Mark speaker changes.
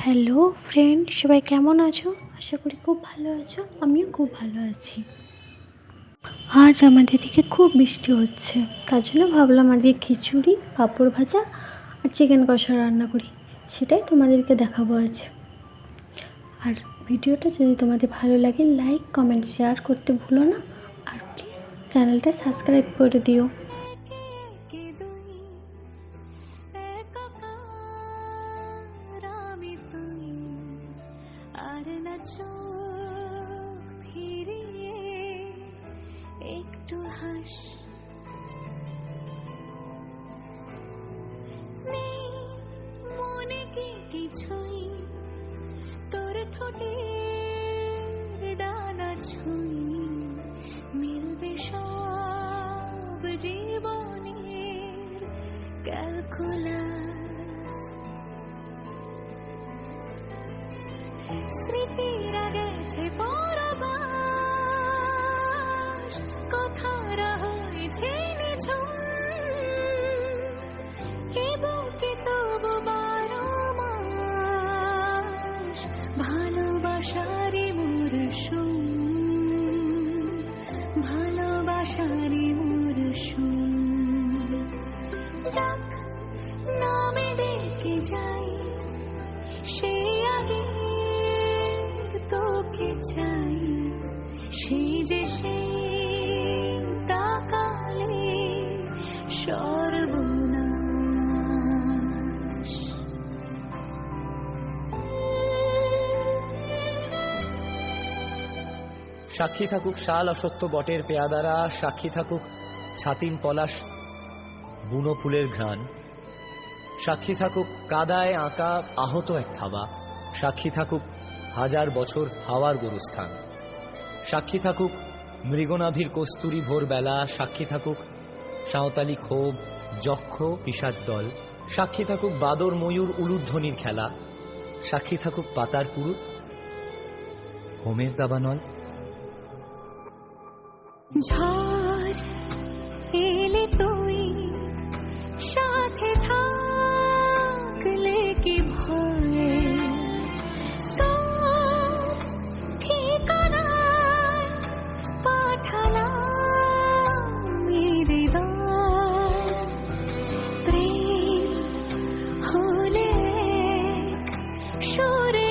Speaker 1: Hello friend, সবাই কেমন আছো? আশা করি খুব ভালো আছো। আমিও খুব ভালো আছি। আজ আমাদের দিকে খুব বৃষ্টি হচ্ছে, তার জন্য ভাবলাম আজকে খিচুড়ি, পাঁপড় ভাজা আর চিকেন কষা রান্না করি। সেটাই তোমাদেরকে দেখাবো আজ। আর ভিডিওটা যদি তোমাদের ভালো লাগে, লাইক কমেন্ট শেয়ার করতে ভুলো না। আর প্লিজ চ্যানেলটা সাবস্ক্রাইব করে দিও।
Speaker 2: একটু হাস মনে কি কিছুই তোর ঠোঁটে ডানা ছুঁই মিলবে সব জীবনের ক্যালকুলাস স্মৃতিরা গেছে পরবাস কথারা হয়েছে নিঝুম এ বুকে তবু 12 মাস ভালোবাসারই মরশুম ভালোবাসারই মরশুম ডাক নামে ডেকে যাই সে আগে তোকে চাই সেই যে সেই তাকালে সর্বনাশ
Speaker 3: সাক্ষী থাকুক শাল অসত্য বটের পেয়াদারা, সাক্ষী থাকুক ছাতিম পলাশ বুনো ফুলের ঘ্রাণ, সাক্ষী থাকুক কাদায় আঁকা আহত এক থাবা, সাক্ষী থাকুক হাজার বছর হাওয়ার গরুস্থান, সাক্ষী থাকুক মৃগনাভির কস্তুরী ভোরবেলা, সাক্ষী থাকুক সাঁওতালি ক্ষোভ যক্ষ পিশাচ দল, সাক্ষী থাকুক বাদর ময়ূর উলুধ্বনির খেলা, সাক্ষী থাকুক পাতার পুরুত হোমের দাবানল।
Speaker 2: ঝড় এলে তুই সাথে থাকলে কি ভয় তোর ঠিকানায় পাঠালাম হৃদয় প্রেম হলে সুরে